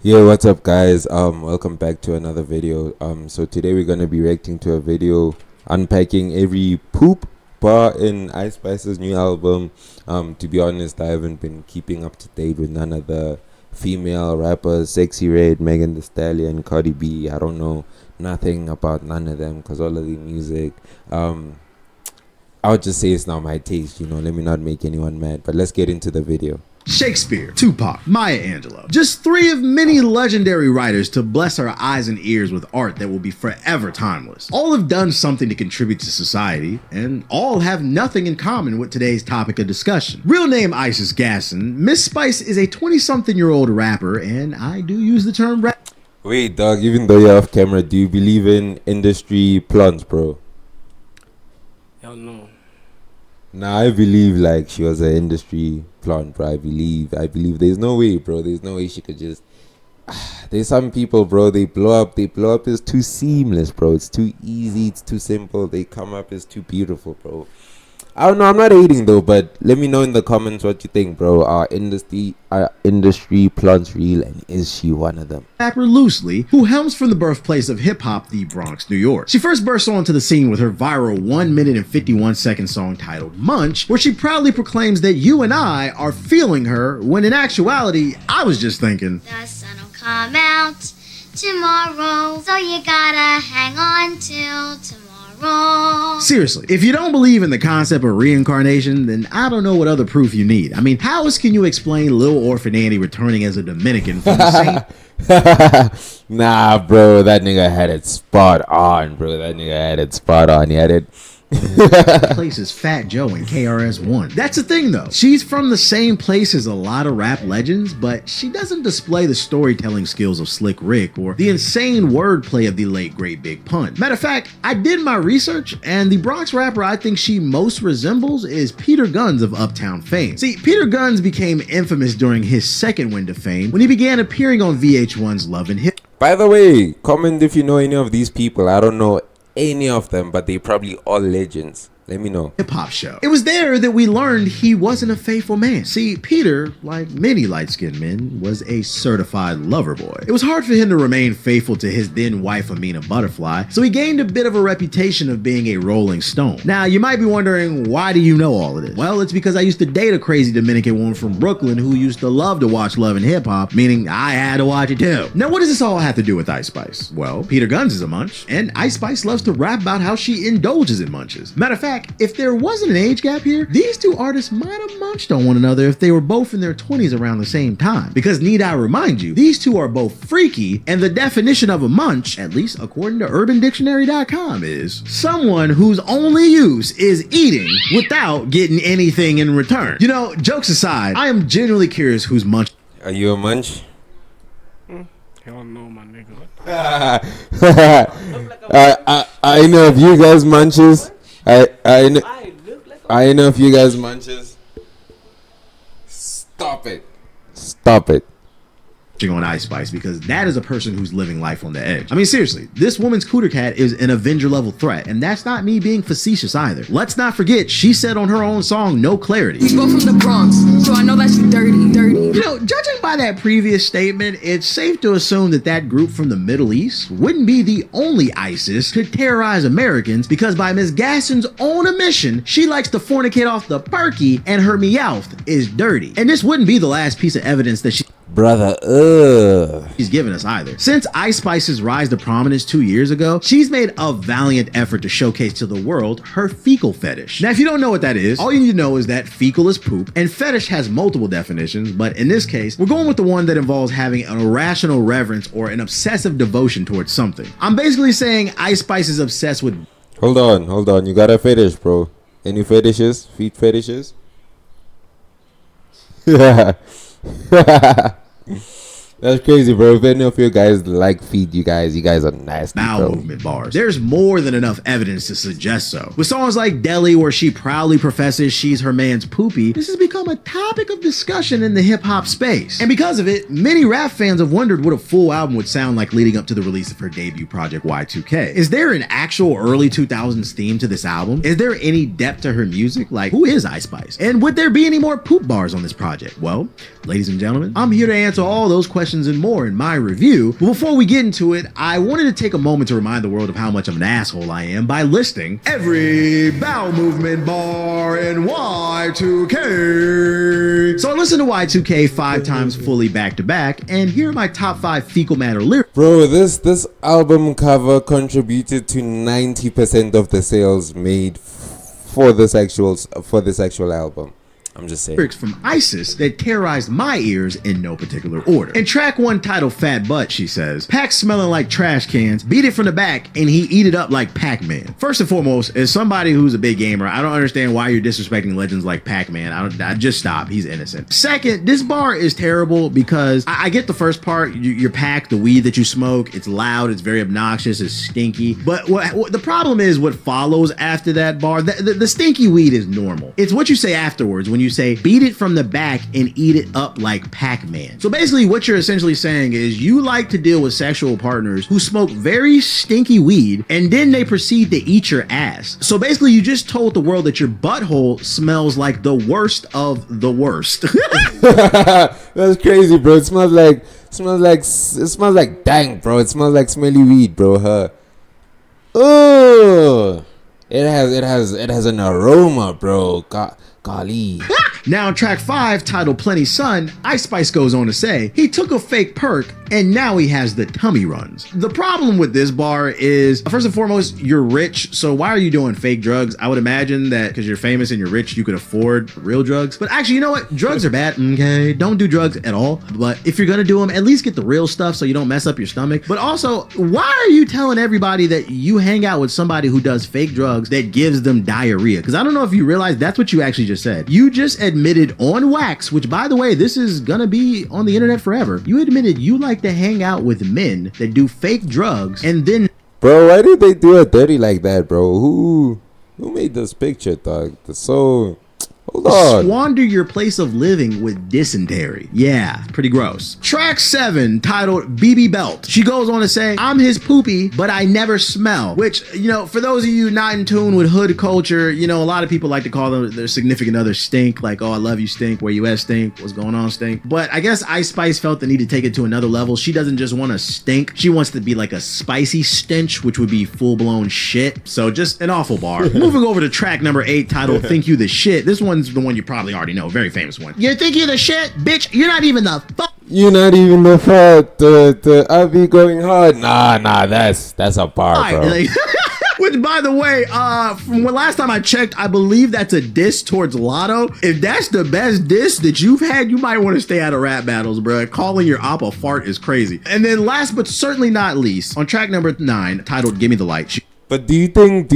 Yeah, what's up guys? Welcome back to another video. So today we're gonna be reacting to a video unpacking every poop bar in Ice Spice's new album. To be honest, I haven't been keeping up to date with none of the female rappers, Sexy Red, Megan Thee Stallion, Cardi B. I don't know nothing about none of them because all of the music. I would just say it's not my taste, let me not make anyone mad, but let's get into the video. Shakespeare, Tupac, Maya Angelou. Just three of many legendary writers to bless our eyes and ears with art that will be forever timeless. All have done something to contribute to society, and all have nothing in common with today's topic of discussion. Real name Isis Gasson, Miss Spice is a 20-something-year-old rapper, and I do use the term rap. Wait, dog, even though you're off camera, do you believe in industry plants, bro? Hell no. Nah, I believe like she was an industry plant, bro. I believe there's no way, bro. There's no way she could just there's some people, bro, they blow up is too seamless, bro. It's too easy, it's too simple. They come up as too beautiful, bro. I don't know, I'm not hating though, but let me know in the comments what you think, bro. Are industry plants real, and is she one of them? Rapper loosely, who hails from the birthplace of hip-hop, the Bronx, New York. She first burst onto the scene with her viral 1 minute and 51-second song titled Munch, where she proudly proclaims that you and I are feeling her, when in actuality, I was just thinking, the sun'll come out tomorrow, so you gotta hang on till tomorrow. Seriously, if you don't believe in the concept of reincarnation, then I don't know what other proof you need. I mean, how else can you explain Lil Orphan Annie returning as a Dominican from the same... Nah, bro, that nigga had it spot on, bro. That nigga had it spot on. He had it. place as Fat Joe in KRS-One. That's the thing though. She's from the same place as a lot of rap legends, but she doesn't display the storytelling skills of Slick Rick or the insane wordplay of the late great Big Pun. Matter of fact, I did my research, and the Bronx rapper I think she most resembles is Peter Gunz of Uptown fame. See, Peter Gunz became infamous during his second wind of fame when he began appearing on VH1's Love and Hip. By the way, comment if you know any of these people. I don't know any of them, but they probably all legends. Let me know. Hip-hop show. It was there that we learned he wasn't a faithful man. See, Peter, like many light-skinned men, was a certified lover boy. It was hard for him to remain faithful to his then wife Amina Butterfly, so he gained a bit of a reputation of being a rolling stone. Now, you might be wondering, why do you know all of this? Well, it's because I used to date a crazy Dominican woman from Brooklyn who used to love to watch Love and Hip Hop, meaning I had to watch it too. Now, what does this all have to do with Ice Spice? Well, Peter Gunz is a munch, and Ice Spice loves to rap about how she indulges in munches. Matter of fact, if there wasn't an age gap here, these two artists might have munched on one another if they were both in their 20s around the same time. Because need I remind you, these two are both freaky, and the definition of a munch, at least according to UrbanDictionary.com, is someone whose only use is eating without getting anything in return. You know, jokes aside, I am genuinely curious who's munch. Are you a munch? Hell no, my nigga. I know if you guys munches. I know if you guys munches. Stop it. Stop it. On Ice Spice, because that is a person who's living life on the edge. I mean, seriously, this woman's cooter cat is an Avenger level threat, and that's not me being facetious either. Let's not forget, she said on her own song, No Clarity, You go from the Bronx, so I know that you dirty. You know, judging by that previous statement, it's safe to assume that that group from the Middle East wouldn't be the only ISIS to terrorize Americans, because by Ms. Gasson's own admission, she likes to fornicate off the perky, and her meowth is dirty. And this wouldn't be the last piece of evidence that Brother, she's given us either. Since Ice Spice's rise to prominence 2 years ago, she's made a valiant effort to showcase to the world her fecal fetish. Now, if you don't know what that is, all you need to know is that fecal is poop, and fetish has multiple definitions, but in this case, we're going with the one that involves having an irrational reverence or an obsessive devotion towards something. I'm basically saying Ice Spice is obsessed with... Hold on. You got a fetish, bro. Any fetishes? Feet fetishes? That's crazy, bro. If any of you guys like feet, you guys are nasty, bowel bro. movement bars. There's more than enough evidence to suggest so. With songs like Deli, where she proudly professes she's her man's poopy, this has become a topic of discussion in the hip-hop space. And because of it, many rap fans have wondered what a full album would sound like leading up to the release of her debut project, Y2K. Is there an actual early 2000s theme to this album? Is there any depth to her music? Like, who is Ice Spice? And would there be any more poop bars on this project? Well, ladies and gentlemen, I'm here to answer all those questions questions, and more in my review. But before we get into it, I wanted to take a moment to remind the world of how much of an asshole I am by listing every bowel movement bar in Y2K. So I listened to Y2K 5 times fully back to back, and here are my top 5 fecal matter lyrics. Bro, this album cover contributed to 90% of the sales made for this actual album. I'm just saying. Lyrics from ISIS that terrorized my ears in no particular order. In track 1 titled Fat Butt, she says, "Pack smelling like trash cans, beat it from the back, and he eat it up like Pac-Man." First and foremost, as somebody who's a big gamer, I don't understand why you're disrespecting legends like Pac-Man. I just stop. He's innocent. Second, this bar is terrible because I get the first part. You're packed, the weed that you smoke, it's loud, it's very obnoxious, it's stinky. But what the problem is what follows after that bar. The stinky weed is normal. It's what you say afterwards when you say beat it from the back and eat it up like Pac-Man. So basically what you're essentially saying is you like to deal with sexual partners who smoke very stinky weed and then they proceed to eat your ass. So basically you just told the world that your butthole smells like the worst of the worst. That's crazy, bro. It smells like dang, bro. It smells like smelly weed, bro. Oh, it has an aroma, bro. Golly. Now in track 5 titled Plenty Sun, Ice Spice goes on to say, he took a fake perk and now he has the tummy runs. The problem with this bar is, first and foremost, you're rich, so why are you doing fake drugs? I would imagine that because you're famous and you're rich, you could afford real drugs. But actually, you know what? Drugs are bad, okay? Don't do drugs at all. But if you're gonna do them, at least get the real stuff so you don't mess up your stomach. But also, why are you telling everybody that you hang out with somebody who does fake drugs that gives them diarrhea? Because I don't know if you realize that's what you actually just said. You just admitted on wax, which by the way, this is gonna be on the internet forever. You admitted you like to hang out with men that do fake drugs and then... Bro, why did they do it dirty like that, bro? Who made this picture, dog? So... Hold on. Squander your place of living with dysentery. Yeah, pretty gross. Track 7, titled BB Belt. She goes on to say, I'm his poopy, but I never smell. Which, you know, for those of you not in tune with hood culture, you know, a lot of people like to call their significant other stink. Like, oh, I love you, stink. Where you at, stink? What's going on, stink? But I guess Ice Spice felt the need to take it to another level. She doesn't just want to stink. She wants to be like a spicy stench, which would be full-blown shit. So just an awful bar. Moving over to track number 8, titled Think You the Shit. This one's the one you probably already know, very famous one. You think you're the shit, bitch? You're not even the fuck. You're not even the fuck. I'll be going hard. Nah, that's a bar, bro. Which, by the way, from when last time I checked, I believe that's a diss towards Lotto. If that's the best diss that you've had, you might want to stay out of rap battles, bro. Calling your op a fart is crazy. And then last but certainly not least, on track number 9, titled Gimme the Light. But do you think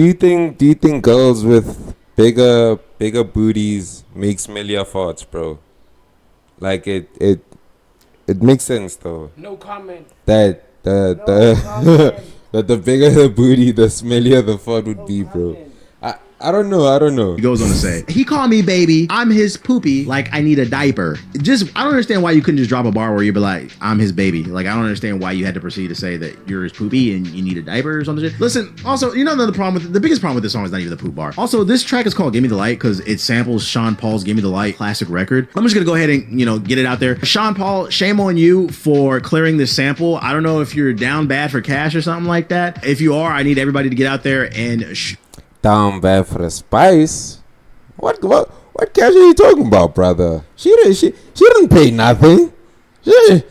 girls with bigger booties make smellier farts, bro? Like it makes sense though. No comment. That the bigger the booty, the smellier the fart would be, bro. I don't know. He goes on to say, he called me baby, I'm his poopy, like I need a diaper. I don't understand why you couldn't just drop a bar where you'd be like, I'm his baby. Like, I don't understand why you had to proceed to say that you're his poopy and you need a diaper or something. Listen, also, you know, the biggest problem with this song is not even the poop bar. Also, this track is called Gimme the Light because it samples Sean Paul's Gimme the Light classic record. I'm just gonna go ahead and, you know, get it out there. Sean Paul, shame on you for clearing this sample. I don't know if you're down bad for cash or something like that. If you are, I need everybody to get out there and down bad for the spice. What cash are you talking about, brother? She didn't pay nothing. She didn't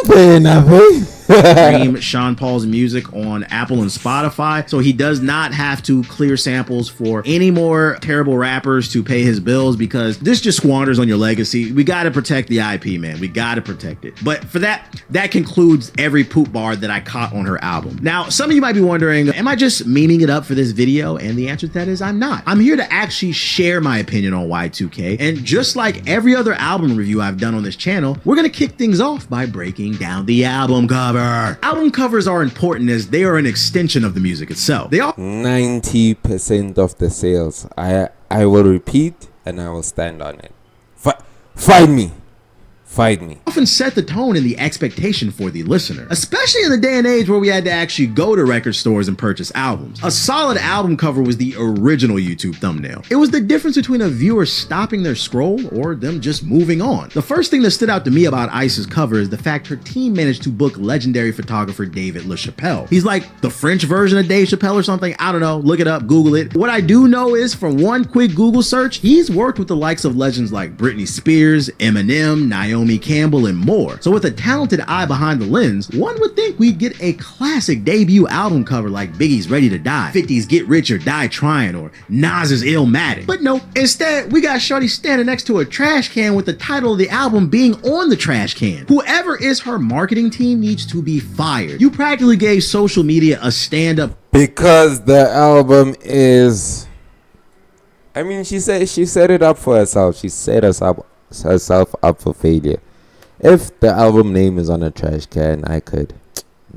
pay nothing. Stream Sean Paul's music on Apple and Spotify, so he does not have to clear samples for any more terrible rappers to pay his bills, because this just squanders on your legacy. We got to protect the IP, man. We got to protect it. But for that concludes every poop bar that I caught on her album. Now, some of you might be wondering, am I just memeing it up for this video? And the answer to that is I'm not. I'm here to actually share my opinion on Y2K, and just like every other album review I've done on this channel, we're gonna kick things off by breaking down the album cover. Album covers are important as they are an extension of the music itself. They are 90% of the sales. I will repeat and I will stand on it. Fight me. Fight me. Often set the tone and the expectation for the listener, especially in the day and age where we had to actually go to record stores and purchase albums. A solid album cover was the original YouTube thumbnail. It was the difference between a viewer stopping their scroll or them just moving on. The first thing that stood out to me about Ice's cover is the fact her team managed to book legendary photographer David LaChapelle. He's like the French version of Dave Chappelle or something. I don't know. Look it up. Google it. What I do know is from one quick Google search, he's worked with the likes of legends like Britney Spears, Eminem, Naomi Campbell, and more. So with a talented eye behind the lens, one would think we'd get a classic debut album cover like Biggie's Ready to Die, 50's Get Rich or Die Trying, or Nas's Illmatic. But no, instead we got shorty standing next to a trash can with the title of the album being on the trash can. Whoever is her marketing team needs to be fired. You practically gave social media a stand-up Because the album is, I mean, she set it up for herself. She set herself up for failure. If the album name is on a trash can, I could,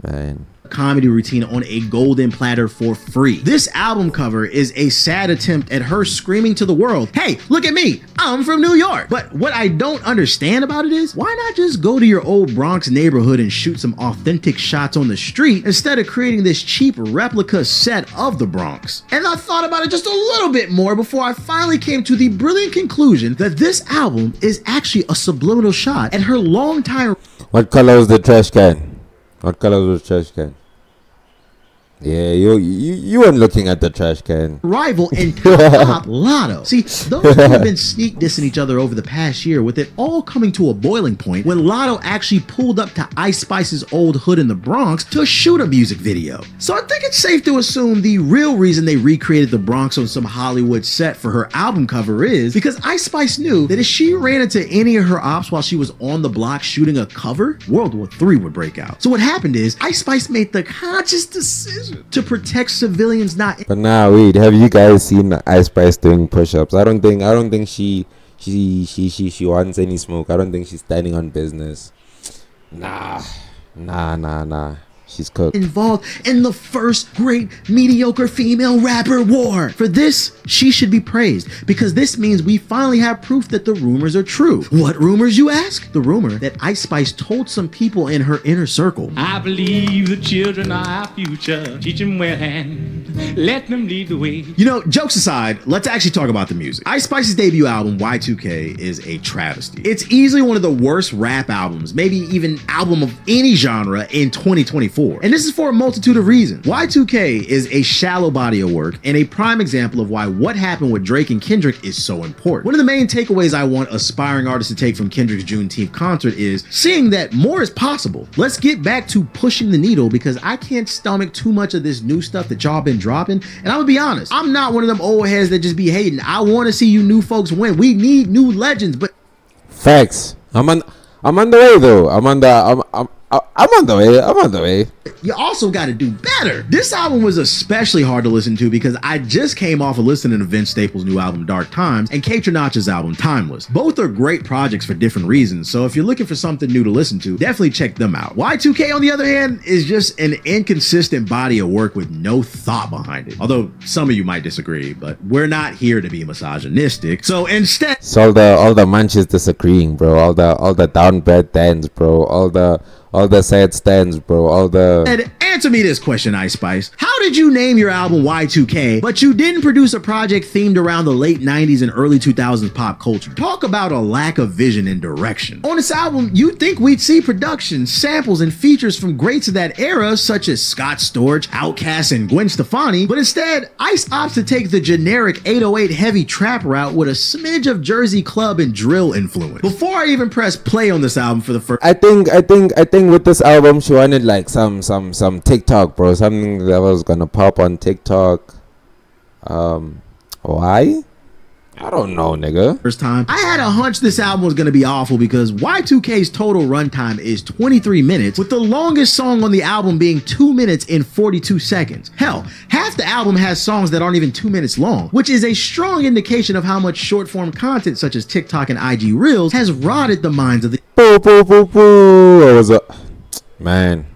man. comedy routine on a golden platter for free. This album cover is a sad attempt at her screaming to the world, hey, look at me, I'm from New York. But what I don't understand about it is, why not just go to your old Bronx neighborhood and shoot some authentic shots on the street instead of creating this cheap replica set of the Bronx? And I thought about it just a little bit more before I finally came to the brilliant conclusion that this album is actually a subliminal shot at her longtime... What color is the trash can? What color was the trash can? Yeah, you weren't looking at the trash can. rival and top Lotto. See, those two have been sneak dissing each other over the past year, with it all coming to a boiling point when Lotto actually pulled up to Ice Spice's old hood in the Bronx to shoot a music video. So I think it's safe to assume the real reason they recreated the Bronx on some Hollywood set for her album cover is because Ice Spice knew that if she ran into any of her ops while she was on the block shooting a cover, World War III would break out. So what happened is Ice Spice made the conscious decision to protect civilians not... But nah, wait, have you guys seen Ice Spice doing push-ups? I don't think she wants any smoke. I don't think she's standing on business. Nah. She's cooked. Involved in the first great mediocre female rapper war. For this, she should be praised, because this means we finally have proof that the rumors are true. What rumors, you ask? The rumor that Ice Spice told some people in her inner circle, I believe the children are our future. Teach them well and let them lead the way. you know, jokes aside, let's actually talk about the music. Ice Spice's debut album, Y2K, is a travesty. It's easily one of the worst rap albums, maybe even album of any genre in 2024. And this is for a multitude of reasons. Y2K is a shallow body of work and a prime example of why what happened with Drake and Kendrick is so important. One of the main takeaways I want aspiring artists to take from Kendrick's Juneteenth concert is seeing that more is possible. Let's get back to pushing the needle, because I can't stomach too much of this new stuff that y'all been dropping. And I'm gonna be honest, I'm not one of them old heads that just be hating. I want to see you new folks win. We need new legends, but Facts. I'm on the way though. I'm on the way. you also got to do better. This album was especially hard to listen to because I just came off of listening to Vince Staples' new album Dark Times and Kate Trinach's album Timeless. Both are great projects for different reasons, so if you're looking for something new to listen to, definitely check them out. Y2K, on the other hand, is just an inconsistent body of work with no thought behind it. Although some of you might disagree, but we're not here to be misogynistic, so instead... So all the munches disagreeing, bro. All the down bad dance, bro. All the sad stands, bro. And answer me this question, Ice Spice. How did you name your album Y2K, but you didn't produce a project themed around the late 90s and early 2000s pop culture? Talk about a lack of vision and direction. On this album, you'd think we'd see production, samples, and features from greats of that era, such as Scott Storch, Outkast, and Gwen Stefani, but instead, Ice opts to take the generic 808 heavy trap route with a smidge of Jersey club and drill influence. Before I even press play on this album for the first... I think with this album she wanted like some TikTok, bro, something that was gonna pop on TikTok. Why? I don't know, nigga. First time, I had a hunch this album was gonna be awful because Y2K's total runtime is 23 minutes, with the longest song on the album being 2 minutes and 42 seconds. Hell, half the album has songs that aren't even 2 minutes long, which is a strong indication of how much short form content such as TikTok and IG Reels has rotted the minds of the... Boo. What was up? Man.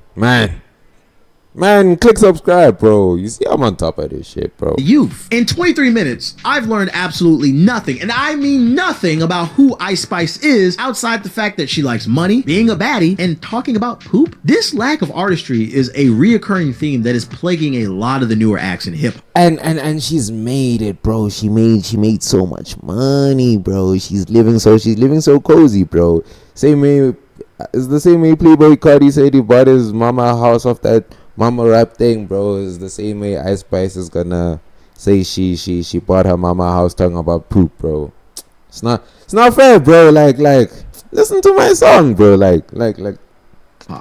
Man, click subscribe, bro. You see, I'm on top of this shit, bro. Youth. In 23 minutes, I've learned absolutely nothing, and I mean nothing about who Ice Spice is outside the fact that she likes money, being a baddie, and talking about poop. This lack of artistry is a reoccurring theme that is plaguing a lot of the newer acts in hip hop. And she's made it, bro. She made so much money, bro. She's living so cozy, bro. Same way, it's the same way Playboy Cardi said he bought his mama house off that mama rap thing, bro. Is the same way Ice Spice is gonna say she bought her mama house talking about poop, bro. It's not fair, bro. Like listen to my song, bro. Like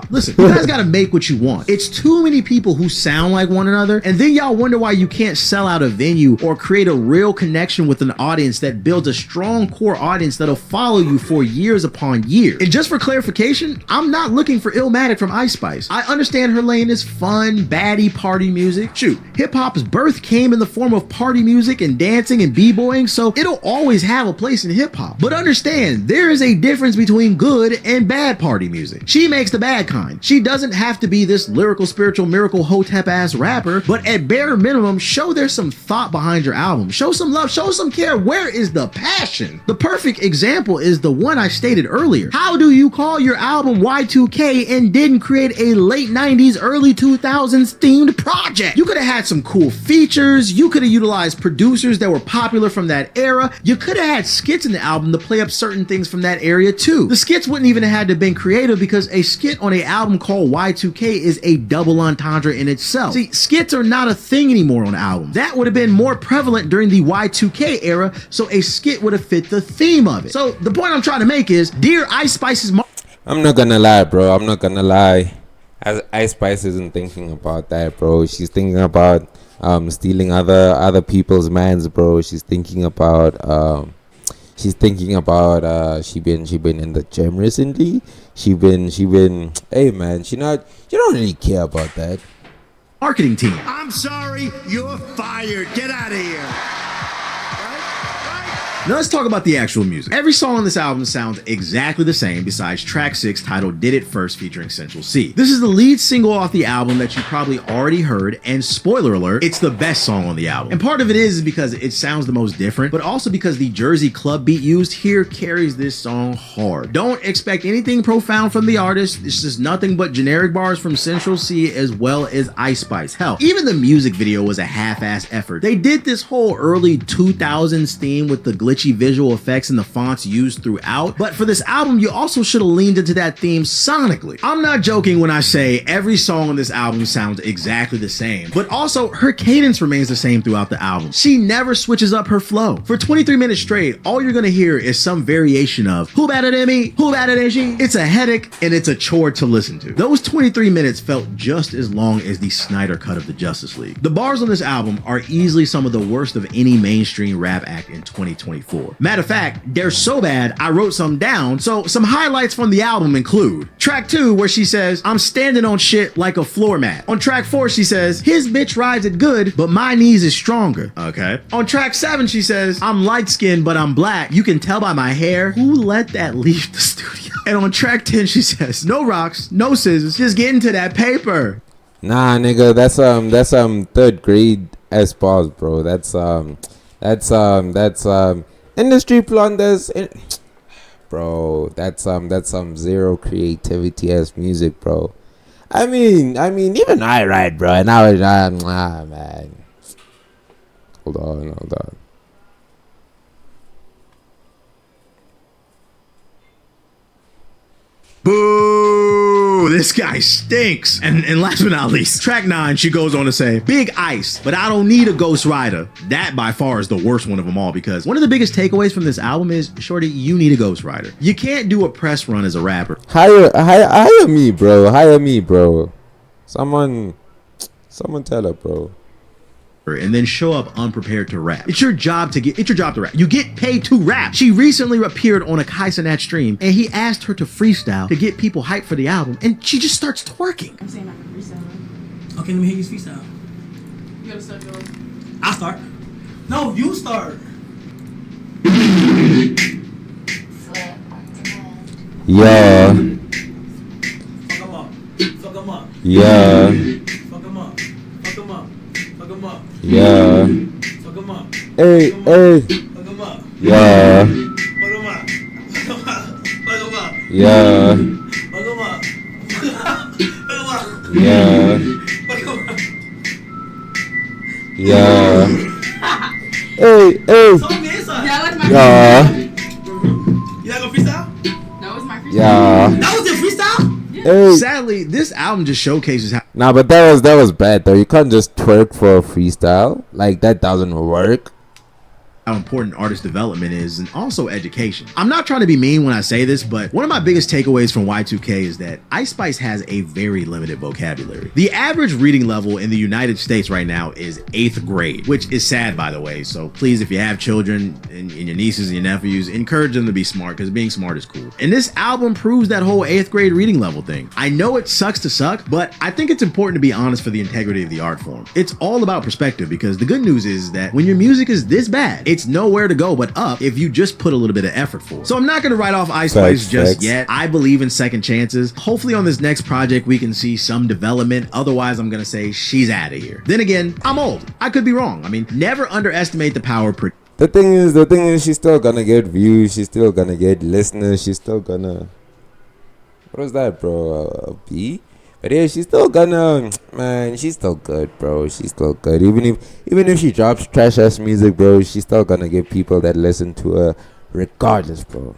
Listen, you guys gotta make what you want. It's too many people who sound like one another, and then y'all wonder why you can't sell out a venue or create a real connection with an audience that builds a strong core audience that'll follow you for years upon years. And just for clarification, I'm not looking for Illmatic from Ice Spice. I understand her lane is fun, baddie party music. Shoot, hip-hop's birth came in the form of party music and dancing and b-boying, so it'll always have a place in hip-hop. But understand, there is a difference between good and bad party music. She makes the bad kind. She doesn't have to be this lyrical, spiritual, miracle, hotep ass rapper, but at bare minimum, show there's some thought behind your album. Show some love, show some care. Where is the passion? The perfect example is the one I stated earlier. How do you call your album Y2K and didn't create a late 90s, early 2000s themed project? You could have had some cool features. You could have utilized producers that were popular from that era. You could have had skits in the album to play up certain things from that area too. The skits wouldn't even have had to have been creative because a skit on a album called Y2K is a double entendre in itself. See, skits are not a thing anymore on albums. That would have been more prevalent during the Y2K era, so a skit would have fit the theme of it. So the point I'm trying to make is, dear Ice Spice's I'm not gonna lie, bro. I'm not gonna lie. As Ice Spice isn't thinking about that, bro. She's thinking about stealing other people's mans, bro. She's thinking about she been in the gym recently. She been hey man, she don't really care about that. marketing team. I'm sorry, you're fired. Get out of here. Now let's talk about the actual music. Every song on this album sounds exactly the same besides track 6 titled Did It First featuring Central C. This is the lead single off the album that you probably already heard, and spoiler alert, it's the best song on the album. And part of it is because it sounds the most different, but also because the Jersey club beat used here carries this song hard. Don't expect anything profound from the artist. It's just nothing but generic bars from Central C as well as Ice Spice. Hell, even the music video was a half-ass effort. They did this whole early 2000s theme with the glitchy visual effects and the fonts used throughout, but for this album you also should have leaned into that theme sonically. I'm not joking when I say every song on this album sounds exactly the same, but also her cadence remains the same throughout the album. She never switches up her flow. For 23 minutes straight, all you're gonna hear is some variation of who better than me, who better than she. It's a headache and it's a chore to listen to. Those 23 minutes felt just as long as the Snyder cut of the Justice League. The bars on this album are easily some of the worst of any mainstream rap act in 2024. Matter of fact, they're so bad I wrote some down, so some highlights from the album include track 2 where she says, I'm standing on shit like a floor mat. On track 4 she says, his bitch rides it good, but my knees is stronger. Okay. On track 7 she says, I'm light skinned but I'm black. You can tell by my hair. Who let that leave the studio? And on track 10 she says, no rocks, no scissors, just get into that paper. Nah, nigga, that's third grade S bars, bro. That's industry blunders, bro. That's some zero creativity ass music, bro. I mean, even I write, bro, and I was man. Hold on. Boo! This guy stinks. And last but not least, track 9, she goes on to say, Big Ice, but I don't need a Ghost Rider. That by far is the worst one of them all, because one of the biggest takeaways from this album is, shorty, you need a Ghost Rider. You can't do a press run as a rapper. Hire me, bro. Hire me, bro. Someone tell her, bro. And then show up unprepared to rap. It's your job to rap. You get paid to rap. She recently appeared on a Kai Cenat stream, and he asked her to freestyle to get people hyped for the album, and she just starts twerking. I'm saying I can freestyle. Okay, let me hear you freestyle. You gotta start going. I'll start. No, you start. Yeah. Fuck 'em up. Fuck 'em up. Yeah. Fuck 'em him up. Yeah. Fuck him up. Hey, hey. Fuck him up. Yeah. Fuck him up. Fuck him up. Fuck him up. Yeah. Fuck him up. Fuck him up. Yeah. Fuck him up. Yeah. Hey, hey. Song me inside. Yeah, I like my Yeah. You not gonna freestyle? That was my freestyle. Yeah. That was your freestyle? Hey. Sadly, this album just showcases how Nah, but that was bad though. You can't just twerk for a freestyle. Like that doesn't work. important artist development is, and also education. I'm not trying to be mean when I say this, but one of my biggest takeaways from Y2K is that Ice Spice has a very limited vocabulary. The average reading level in the United States right now is 8th grade, which is sad, by the way. So please, if you have children and your nieces and your nephews, encourage them to be smart, because being smart is cool. And this album proves that whole 8th grade reading level thing. I know it sucks to suck, but I think it's important to be honest for the integrity of the art form. It's all about perspective, because the good news is that when your music is this bad, it's nowhere to go but up if you just put a little bit of effort for it. So I'm not going to write off Ice Spice just yet. I believe in second chances. Hopefully on this next project we can see some development. Otherwise, I'm going to say she's out of here. Then again, I'm old. I could be wrong. I mean, never underestimate the power of The thing is, she's still gonna get views. She's still gonna get listeners. She's still gonna. What was that, bro? A B? But yeah, she's still gonna. Man, she's still good, bro. She's still good. Even if she drops trash ass music, bro, she's still gonna get people that listen to her, regardless, bro.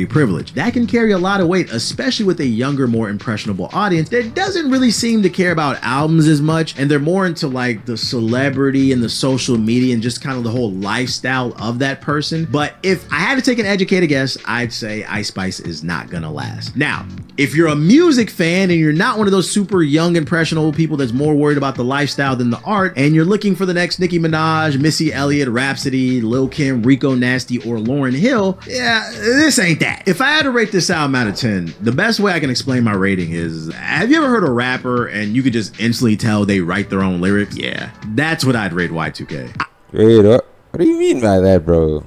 privilege. That can carry a lot of weight, especially with a younger, more impressionable audience that doesn't really seem to care about albums as much, and they're more into like the celebrity and the social media and just kind of the whole lifestyle of that person. But if I had to take an educated guess, I'd say Ice Spice is not gonna last. Now, if you're a music fan and you're not one of those super young, impressionable people that's more worried about the lifestyle than the art, and you're looking for the next Nicki Minaj, Missy Elliott, Rhapsody, Lil Kim, Rico Nasty, or Lauryn Hill, yeah, this ain't that. If I had to rate this album out of 10, the best way I can explain my rating is, have you ever heard a rapper and you could just instantly tell they write their own lyrics? Yeah, that's what I'd rate Y2K. Wait, what do you mean by that, bro?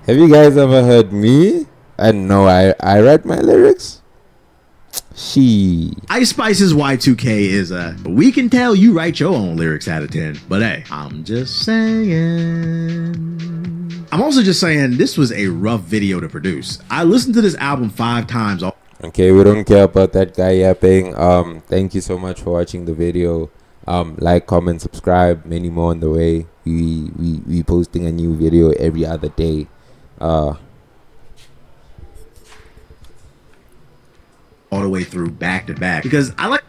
Have you guys ever heard me? And no, I write my lyrics? Ice Spice's Y2K is a, we can tell you write your own lyrics out of 10. But hey, I'm just saying. I'm also just saying this was a rough video to produce. I listened to this album 5 times. Okay, we don't care about that guy yapping. Thank you so much for watching the video. Like, comment, subscribe. Many more on the way. We posting a new video every other day. All the way through back to back, because I like